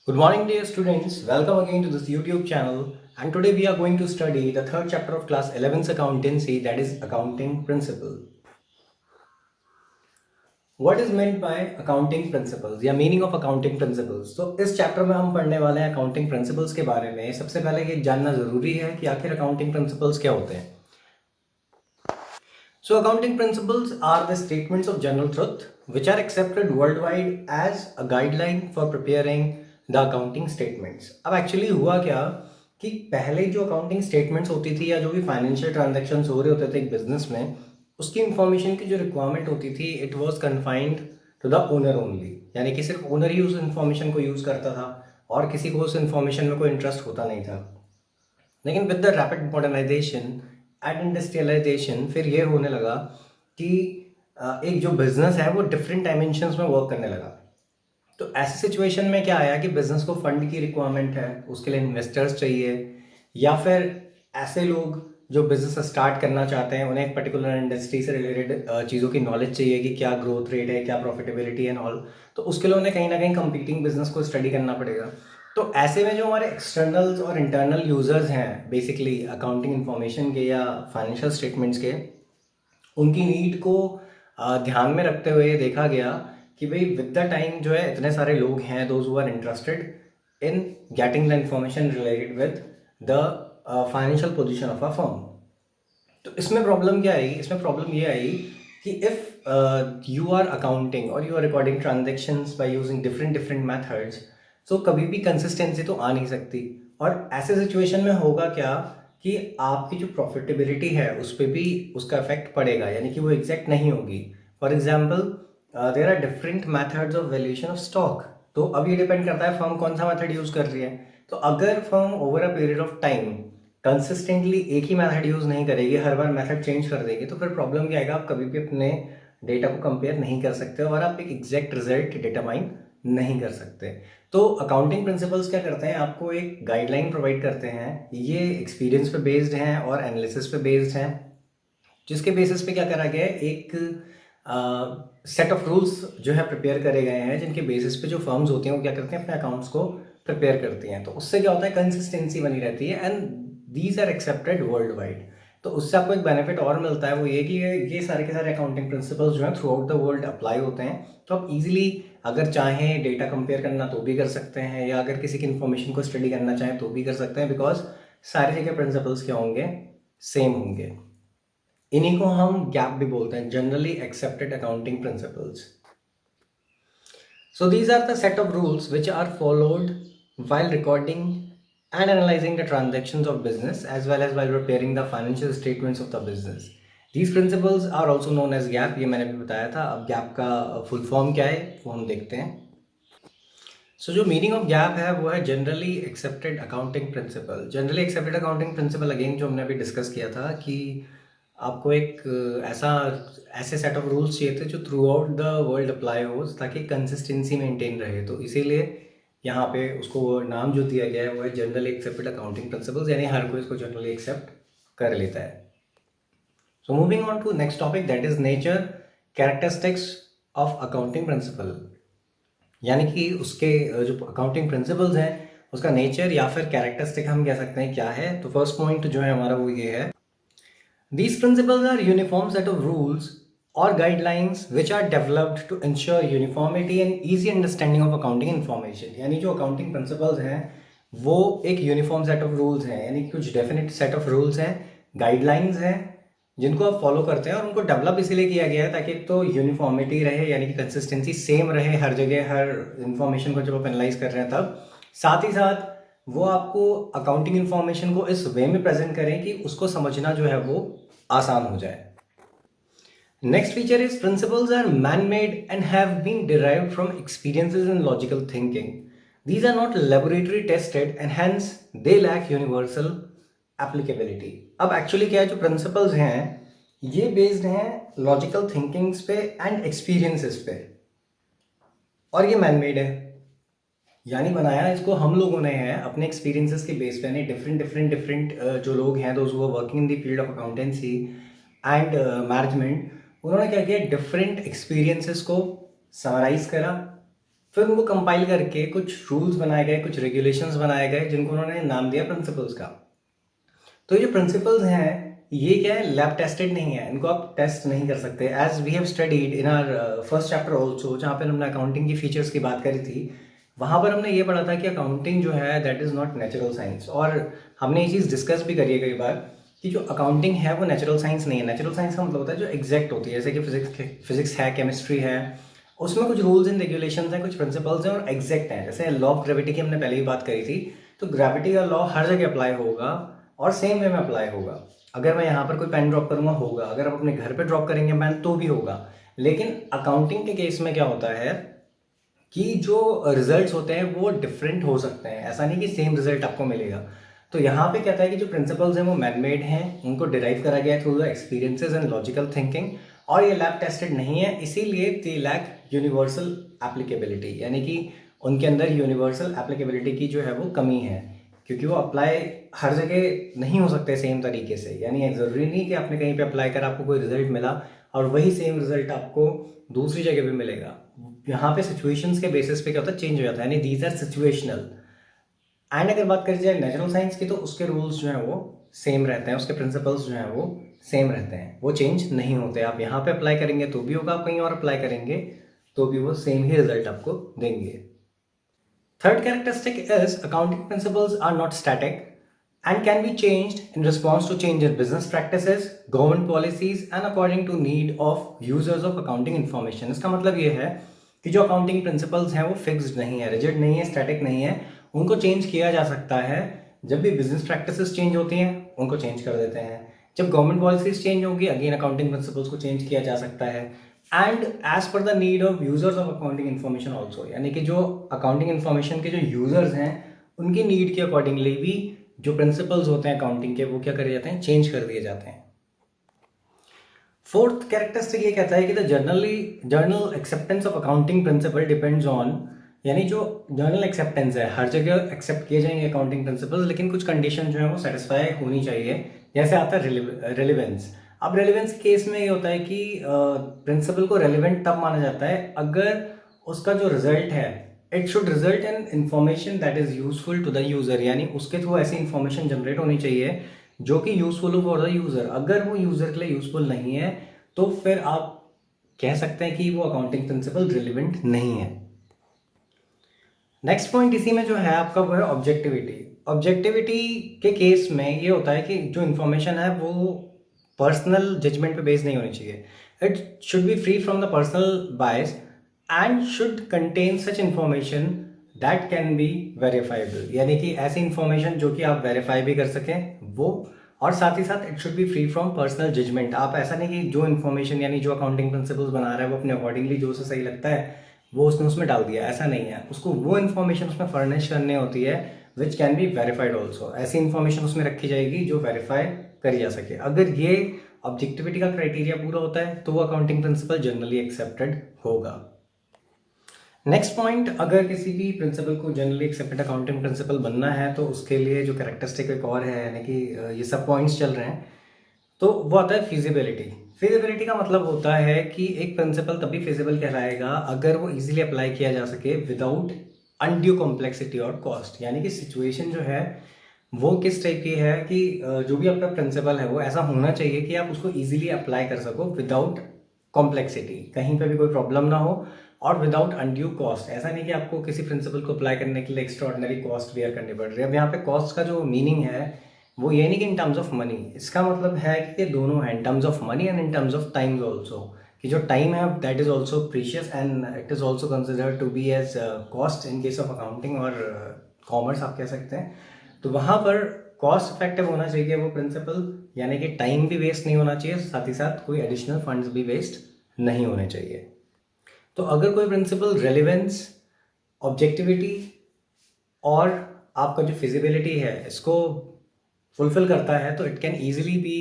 Good morning, dear students. Welcome again to this YouTube channel. And today we are going to study the third chapter of class 11's accountancy, that is accounting principle. What is meant by accounting principles या meaning of accounting principles? तो इस chapter में हम पढ़ने वाले हैं accounting principles के बारे में. सबसे पहले ये जानना ज़रूरी है कि आखिर accounting principles क्या होते हैं. So accounting principles are the statements of general truth which are accepted worldwide as a guideline for preparing the accounting statements. अब एक्चुअली हुआ क्या कि पहले जो अकाउंटिंग स्टेटमेंट्स होती थी या जो भी फाइनेंशियल ट्रांजैक्शंस हो रहे होते थे एक बिजनेस में, उसकी इंफॉर्मेशन की जो रिक्वायरमेंट होती थी it was confined to the owner only, यानी कि सिर्फ ओनर ही उस इंफॉर्मेशन को यूज़ करता था और किसी को उस इंफॉर्मेशन में कोई इंटरेस्ट होता नहीं था. लेकिन with the rapid modernization and industrialization फिर ये होने लगा कि एक जो बिजनेस है वो डिफरेंट डायमेंशंस में वर्क करने लगा. तो ऐसी सिचुएशन में क्या आया कि बिजनेस को फंड की रिक्वायरमेंट है, उसके लिए इन्वेस्टर्स चाहिए, या फिर ऐसे लोग जो बिजनेस स्टार्ट करना चाहते हैं उन्हें एक पर्टिकुलर इंडस्ट्री से रिलेटेड चीज़ों की नॉलेज चाहिए कि क्या ग्रोथ रेट है, क्या प्रॉफिटेबिलिटी एंड ऑल. तो उसके लिए उन्हें कहीं ना कहीं कंपीटिंग बिजनेस को स्टडी करना पड़ेगा. तो ऐसे में जो हमारे एक्सटर्नल और इंटरनल यूजर्स हैं बेसिकली अकाउंटिंग इन्फॉर्मेशन के या फाइनेंशियल स्टेटमेंट्स के, उनकी नीड को ध्यान में रखते हुए देखा गया कि भाई विद द टाइम जो है इतने सारे लोग हैं those who are interested in getting the information related with the financial position of a firm. तो इसमें प्रॉब्लम क्या आई? इसमें प्रॉब्लम ये आई कि इफ़ यू आर अकाउंटिंग और you are recording transactions by using different different methods, तो कभी भी कंसिस्टेंसी तो आ नहीं सकती. और ऐसे सिचुएशन में होगा क्या कि आपकी जो प्रॉफिटेबिलिटी है उस पर भी उसका इफेक्ट पड़ेगा, यानी कि वो एग्जैक्ट नहीं होगी. For example there are different methods of valuation of stock. तो अब ये डिपेंड करता है फर्म कौन सा मेथड यूज़ कर रही है. तो अगर firm over a period of time consistently एक ही मेथड यूज़ नहीं करेगी, हर बार मेथड चेंज कर देगी, तो फिर प्रॉब्लम क्या आएगा, आप कभी भी अपने डेटा को कंपेयर नहीं कर सकते और आप एक एग्जैक्ट रिजल्ट डिटरमाइन नहीं कर सकते. तो अकाउंटिंग प्रिंसिपल्स क्या करते हैं, आपको एक गाइडलाइन प्रोवाइड करते हैं. ये एक्सपीरियंस पे बेस्ड हैं और एनालिसिस पे बेस्ड हैं, जिसके बेसिस पे क्या करा गया है, एक सेट ऑफ रूल्स जो है प्रिपेयर करे गए हैं, जिनके बेसिस पे जो फर्म्स होती हैं वो क्या करते हैं, अपने अकाउंट्स को प्रिपेयर करती हैं. तो उससे क्या होता है, कंसिस्टेंसी बनी रहती है and these are accepted world wide. तो उससे आपको एक बेनिफिट और मिलता है, वो ये कि ये सारे के सारे अकाउंटिंग प्रिंसिपल्स जो हैं through out the world apply होते हैं. तो आप इजीली अगर चाहें डेटा कंपेयर करना तो भी कर सकते हैं, या अगर किसी की इन्फॉर्मेशन को स्टडी करना चाहें तो भी कर सकते हैं, बिकॉज सारे जगह प्रिंसिपल्स क्या होंगे, सेम होंगे. इन्हीं को हम गैप भी बोलते हैं, generally accepted accounting principles. So these are the set of rules which are followed while recording and analyzing the transactions of business as well as while preparing the financial statements of the business. These principles are also known as gap. ये मैंने भी बताया था. अब gap का full form क्या है वो हम देखते हैं. सो जो मीनिंग ऑफ गैप है वो है generally accepted accounting principle. Generally accepted accounting principle again जो हमने अभी डिस्कस किया था कि आपको एक ऐसे सेट ऑफ रूल्स चाहिए थे जो through out the world apply हो ताकि कंसिस्टेंसी मेंटेन रहे. तो इसीलिए यहाँ पे उसको नाम जो दिया गया है वो है जनरली एक्सेप्टेड अकाउंटिंग प्रिंसिपल्स, यानी हर कोई इसको जनरली एक्सेप्ट कर लेता है. So moving on to next topic, that is nature characteristics of accounting principle. यानी कि उसके जो अकाउंटिंग प्रिंसिपल्स हैं उसका नेचर या फिर कैरेक्टरिस्टिक हम कह सकते हैं क्या है. तो फर्स्ट पॉइंट जो है हमारा वो ये है, these principles are uniform set of rules or guidelines which are developed to ensure uniformity and easy understanding of accounting information. यानी जो accounting principles हैं वो एक यूनिफॉर्म सेट ऑफ रूल्स हैं, यानी कुछ डेफिनेट सेट ऑफ रूल्स हैं, guidelines हैं, जिनको आप फॉलो करते हैं. और उनको डेवलप इसीलिए किया गया है ताकि तो यूनिफॉर्मिटी रहे, यानी कि कंसिस्टेंसी सेम रहे हर जगह, हर इंफॉर्मेशन को जब आप एनालाइज कर रहे हैं तब. साथ ही साथ वो आपको अकाउंटिंग इन्फॉर्मेशन को इस वे में प्रेजेंट करें कि उसको समझना जो है वो आसान हो जाए. Next feature is principles are man made and have been derived from experiences and logical thinking. These are not laboratory tested and hence they lack universal applicability. अब एक्चुअली क्या है, जो प्रिंसिपल्स हैं ये बेस्ड हैं लॉजिकल थिंकिंग्स पे and experiences पे, और ये मैन मेड है, यानी बनाया इसको हम लोगों ने है अपने एक्सपीरियंसेस के बेस पे. यानी डिफरेंट जो लोग हैं those who are working in the field of accountancy and management, उन्होंने क्या किया, डिफरेंट एक्सपीरियंसेस को समराइज करा, फिर उनको कंपाइल करके कुछ रूल्स बनाए गए, कुछ रेगुलेशंस बनाए गए, जिनको उन्होंने नाम दिया प्रिंसिपल्स का। तो ये जो प्रिंसिपल्स हैं, ये क्या है, लैब टेस्टेड नहीं है, इनको आप टेस्ट नहीं कर सकते। As we have studied in our first chapter also, जहाँ पर हमने अकाउंटिंग की फीचर्स की बात करी थी, वहाँ पर हमने ये पढ़ा था कि अकाउंटिंग जो है that is not natural science. और हमने ये चीज़ डिस्कस भी करी है कई बार कि जो अकाउंटिंग है वो नेचुरल साइंस नहीं है। नेचुरल साइंस का मतलब होता है जो एग्जैक्ट होती है, जैसे कि फिजिक्स है, केमिस्ट्री है, उसमें कुछ रूल्स एंड रेगुलेशंस हैं, कुछ प्रिंसिपल्स हैं और एग्जैक्ट हैं। जैसे लॉ ऑफ ग्रेविटी की हमने पहले ही बात करी थी, तो ग्रेविटी का लॉ हर जगह अप्लाई होगा और सेम वे में अप्लाई होगा। अगर मैं यहाँ पर कोई पेन ड्रॉप करूँगा होगा, अगर आप अपने घर पे ड्रॉप करेंगे पेन तो भी होगा। लेकिन अकाउंटिंग के केस में क्या होता है कि जो रिजल्ट्स होते हैं वो डिफरेंट हो सकते हैं, ऐसा नहीं कि सेम रिजल्ट आपको मिलेगा। तो यहाँ पे कहता है कि जो प्रिंसिपल्स हैं वो मैन मेड हैं, उनको डिराइव करा गया है through the experiences and logical thinking, और ये लैब टेस्टेड नहीं है, इसीलिए दे लैक यूनिवर्सल एप्लीकेबिलिटी, यानी कि उनके अंदर यूनिवर्सल एप्लीकेबिलिटी की जो है वो कमी है, क्योंकि वो अप्लाई हर जगह नहीं हो सकते सेम तरीके से। यानी ज़रूरी नहीं कि आपने कहीं पे अप्लाई करा आपको कोई रिजल्ट मिला और वही सेम रिजल्ट आपको दूसरी जगह पे मिलेगा। यहाँ पे सिचुएशंस के बेसिस पे क्या होता है, चेंज हो जाता है, यानी दीज आर सिचुएशनल। एंड अगर बात करी जाए नेचुरल साइंस की, तो उसके रूल्स जो हैं वो सेम रहते हैं, उसके प्रिंसिपल्स जो हैं वो सेम रहते हैं, वो चेंज नहीं होते। आप यहाँ पे अप्लाई करेंगे तो भी होगा, आप कहीं और अप्लाई करेंगे तो भी वो सेम ही रिजल्ट आपको देंगे। Third characteristic is accounting principles are not static and can be changed in response to change in business practices, government policies and according to need of users of accounting information। इसका मतलब ये है कि जो accounting principles हैं वो fixed नहीं है, रिजिड नहीं है, स्टैटिक नहीं है, उनको चेंज किया जा सकता है। जब भी बिजनेस प्रैक्टिसेस चेंज होती हैं उनको चेंज कर देते हैं, जब गवर्नमेंट पॉलिसीज चेंज होगी अगेन अकाउंटिंग प्रिंसिपल्स को चेंज किया जा सकता है। And as per the need of users of accounting information also, यानी कि जो अकाउंटिंग इन्फॉर्मेशन के जो यूजर्स हैं उनकी नीड के अकॉर्डिंगली भी जो प्रिंसिपल्स होते हैं अकाउंटिंग के वो क्या करे जाते हैं, चेंज कर दिए जाते हैं। फोर्थ कैरेक्टरिस्टिक ये कहता है कि the journal acceptance of accounting principal depends on, यानी जो जर्नल एक्सेप्टेंस है हर जगह एक्सेप्ट किए जाएंगे अकाउंटिंग प्रिंसिपल्स, लेकिन कुछ कंडीशन जो है वो सेटिस्फाई होनी चाहिए। जैसे आता है रेलिवेंस। अब रेलिवेंस केस में ये होता है कि प्रिंसिपल को रेलिवेंट तब माना जाता है अगर उसका जो रिजल्ट है it should result in information that is useful to the user, यानी उसके थ्रू ऐसी इंफॉर्मेशन जनरेट होनी चाहिए जो कि यूजफुल हो फॉर द यूजर। अगर वो यूजर के लिए यूजफुल नहीं है तो फिर आप कह सकते हैं कि वो अकाउंटिंग प्रिंसिपल रिलेवेंट नहीं है। नेक्स्ट पॉइंट इसी में जो है आपका वो है ऑब्जेक्टिविटी। ऑब्जेक्टिविटी के केस में ये होता है कि जो इन्फॉर्मेशन है वो पर्सनल जजमेंट पे बेस नहीं होनी चाहिए। It should be free from the personal bias and should contain such information that can be verifiable, यानी कि ऐसी इन्फॉर्मेशन जो कि आप वेरीफाई भी कर सकें वो, और साथ ही साथ it should be free from personal judgement. आप ऐसा नहीं कि जो इन्फॉर्मेशन यानी जो अकाउंटिंग प्रिंसिपल्स बना रहा है वो अपने अकॉर्डिंगली जो उसे सही लगता है वो उसने उसमें डाल दिया, ऐसा नहीं है। उसको वो इन्फॉर्मेशन उसमें फर्निश करनी होती है which can be verified also. ऐसी इन्फॉर्मेशन उसमें रखी जाएगी जो वेरीफाई करी जा सके। अगर ये ऑब्जेक्टिविटी का क्राइटेरिया पूरा होता है तो वो अकाउंटिंग प्रिंसिपल जनरली एक्सेप्टेड होगा। नेक्स्ट पॉइंट, अगर किसी भी प्रिंसिपल को जनरली एक्सेप्टेड अकाउंटिंग प्रिंसिपल बनना है तो उसके लिए जो कैरेक्टरिस्टिक एक और है, यानी कि ये सब पॉइंट्स चल रहे हैं, तो वो आता है फिजिबिलिटी। फिजिबिलिटी का मतलब होता है कि एक प्रिंसिपल तभी फिजिबल कहलाएगा अगर वो इजीली अप्लाई किया जा सके विदाउट अनड्यू कॉम्प्लेक्सिटी और कॉस्ट। यानी कि सिचुएशन जो है वो किस टाइप की है कि जो भी आपका प्रिंसिपल है वो ऐसा होना चाहिए कि आप उसको इजीली अप्लाई कर सको विदाउट कॉम्प्लेक्सिटी, कहीं पे भी कोई प्रॉब्लम ना हो, और विदाउट अनड्यू कॉस्ट। ऐसा नहीं कि आपको किसी प्रिंसिपल को अप्लाई करने के लिए एक्स्ट्रा ऑर्डिनरी कॉस्ट बेयर करनी पड़ रही है। अब यहाँ पे कॉस्ट का जो मीनिंग है वो ये नहीं कि इन टर्म्स ऑफ मनी, इसका मतलब है कि ये दोनों है, in terms of money and in terms of time also, कि जो टाइम है that is also precious and it is also considered to be as cost in case of accounting और कॉमर्स आप कह सकते हैं। तो वहाँ पर कॉस्ट इफेक्टिव होना चाहिए वो प्रिंसिपल, यानी कि टाइम भी वेस्ट नहीं होना चाहिए, साथ ही साथ कोई एडिशनल फंड्स भी वेस्ट नहीं होने चाहिए। तो अगर कोई प्रिंसिपल रेलिवेंस, ऑब्जेक्टिविटी और आपका जो फिजिबिलिटी है इसको फुलफिल करता है तो it can easily be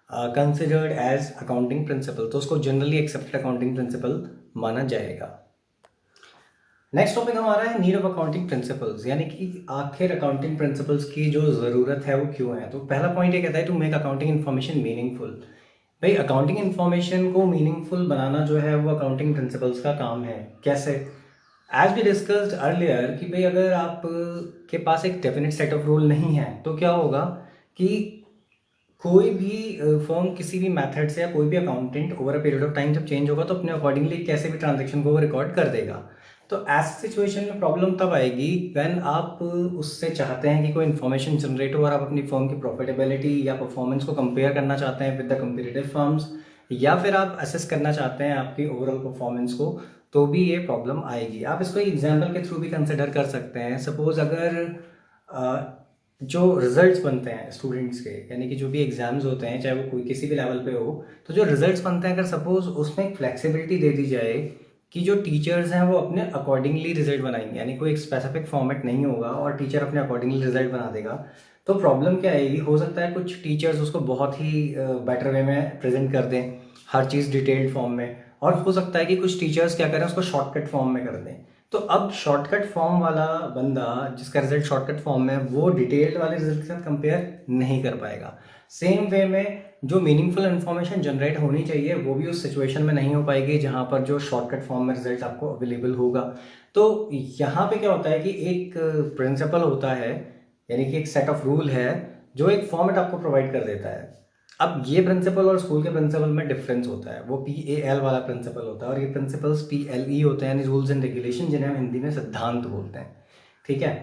considered as accounting principle, तो उसको जनरली एक्सेप्टेड अकाउंटिंग प्रिंसिपल माना जाएगा। नेक्स्ट टॉपिक हमारा है नीड ऑफ अकाउंटिंग प्रिंसिपल्स, यानी कि आखिर अकाउंटिंग प्रिंसिपल्स की जो ज़रूरत है वो क्यों है। तो पहला पॉइंट ये कहता है to make accounting information meaningful. भाई अकाउंटिंग इन्फॉर्मेशन को मीनिंगफुल बनाना जो है वो अकाउंटिंग प्रिंसिपल्स का काम है। कैसे? एज वी डिस्कस्ड अर्लियर कि भाई अगर आप के पास एक डेफिनेट सेट ऑफ रूल नहीं है तो क्या होगा कि कोई भी फर्म किसी भी मेथड से या कोई भी accountant over a period of time जब चेंज होगा तो अपने अकॉर्डिंगली कैसे भी ट्रांजेक्शन को वो रिकॉर्ड कर देगा। तो ऐसी सिचुएशन में प्रॉब्लम तब आएगी व्हेन आप उससे चाहते हैं कि कोई इन्फॉर्मेशन जनरेट हो और आप अपनी फर्म की प्रॉफिटेबिलिटी या परफॉर्मेंस को कंपेयर करना चाहते हैं विद द कंपेरेटिव फर्म्स, या फिर आप असेस करना चाहते हैं आपकी ओवरऑल परफॉर्मेंस को, तो भी ये प्रॉब्लम आएगी। आप इसको एग्जाम्पल के थ्रू भी कंसिडर कर सकते हैं। सपोज अगर जो रिजल्ट्स बनते हैं स्टूडेंट्स के, यानी कि जो भी एग्जाम्स होते हैं चाहे वो कोई किसी भी लेवल पे हो, तो जो रिजल्ट्स बनते हैं अगर सपोज उसमें एक फ्लेक्सिबिलिटी दे दी जाए कि जो टीचर्स हैं वो अपने अकॉर्डिंगली रिजल्ट बनाएंगे, यानी कोई एक स्पेसिफिक फॉर्मेट नहीं होगा और टीचर अपने अकॉर्डिंगली रिजल्ट बना देगा, तो प्रॉब्लम क्या आएगी, हो सकता है कुछ टीचर्स उसको बहुत ही बेटर वे में प्रेजेंट कर दें, हर चीज़ डिटेल्ड फॉर्म में, और हो सकता है कि कुछ टीचर्स क्या करें उसको शॉर्टकट फॉर्म में कर दें। तो अब शॉर्टकट फॉर्म वाला बंदा जिसका रिजल्ट शॉर्टकट फॉर्म में, वो डिटेल्ड वाले रिजल्ट के साथ कंपेयर नहीं कर पाएगा। सेम वे में जो मीनिंगफुल इन्फॉर्मेशन जनरेट होनी चाहिए वो भी उस सिचुएशन में नहीं हो पाएगी जहाँ पर जो शॉर्टकट फॉर्म में रिजल्ट आपको अवेलेबल होगा। तो यहाँ पे क्या होता है कि एक प्रिंसिपल होता है, यानी कि एक सेट ऑफ रूल है जो एक फॉर्मेट आपको प्रोवाइड कर देता है। अब ये प्रिंसिपल और स्कूल के प्रिंसिपल में डिफरेंस होता है, वो PAL वाला प्रिंसिपल होता है और ये प्रिंसिपल्स PLE होते हैं, यानी रूल्स एंड रेगुलेशन, जिन्हें हम हिंदी में सिद्धांत बोलते हैं। ठीक है,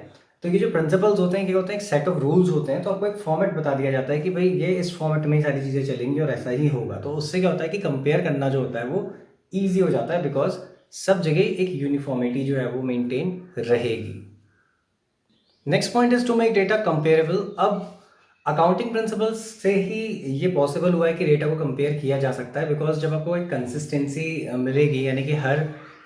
तो ये जो प्रिंसिपल्स होते हैं क्या होते हैं, एक सेट ऑफ रूल्स होते हैं, तो आपको एक फॉर्मेट बता दिया जाता है कि भाई ये इस फॉर्मेट में ही सारी चीज़ें चलेंगी और ऐसा ही होगा। तो उससे क्या होता है कि कंपेयर करना जो होता है वो ईजी हो जाता है, बिकॉज सब जगह एक यूनिफॉर्मिटी जो है वो मेंटेन रहेगी। Next point is to make data comparable. अब अकाउंटिंग प्रिंसिपल्स से ही ये पॉसिबल हुआ है कि डेटा को कंपेयर किया जा सकता है, बिकॉज जब आपको एक कंसिस्टेंसी मिलेगी, यानी कि हर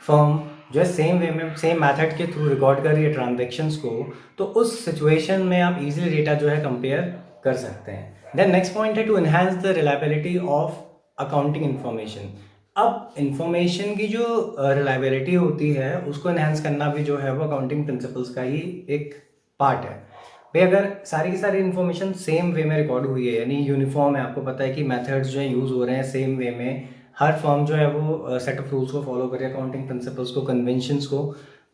फर्म जो है सेम वे में सेम मेथड के थ्रू रिकॉर्ड कर रही है ट्रांजेक्शन्स को, तो उस सिचुएशन में आप इजीली डेटा जो है कंपेयर कर सकते हैं। देन नेक्स्ट पॉइंट है to enhance the reliability of accounting information. अब इंफॉर्मेशन की जो रिलायबिलिटी होती है उसको एनहांस करना भी जो है वो अकाउंटिंग प्रिंसिपल्स का ही एक पार्ट है। भाई अगर सारी की सारी इन्फॉर्मेशन सेम वे में रिकॉर्ड हुई है, यानी यूनिफॉर्म है, आपको पता है कि मेथड्स जो है यूज़ हो रहे हैं सेम वे में, हर फर्म जो है वो सेट ऑफ रूल्स को फॉलो करे, अकाउंटिंग प्रिंसिपल्स को, कन्वेंशंस को,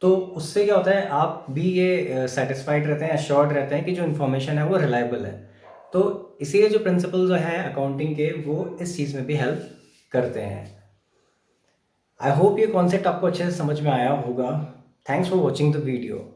तो उससे क्या होता है आप भी ये सेटिस्फाइड रहते हैं, एश्योर्ड रहते हैं कि जो इन्फॉर्मेशन है वो रिलायबल है। तो इसीलिए जो प्रिंसिपल जो है अकाउंटिंग के वो इस चीज़ में भी हेल्प करते हैं। आई होप ये कॉन्सेप्ट आपको अच्छे से समझ में आया होगा। Thanks for watching the video.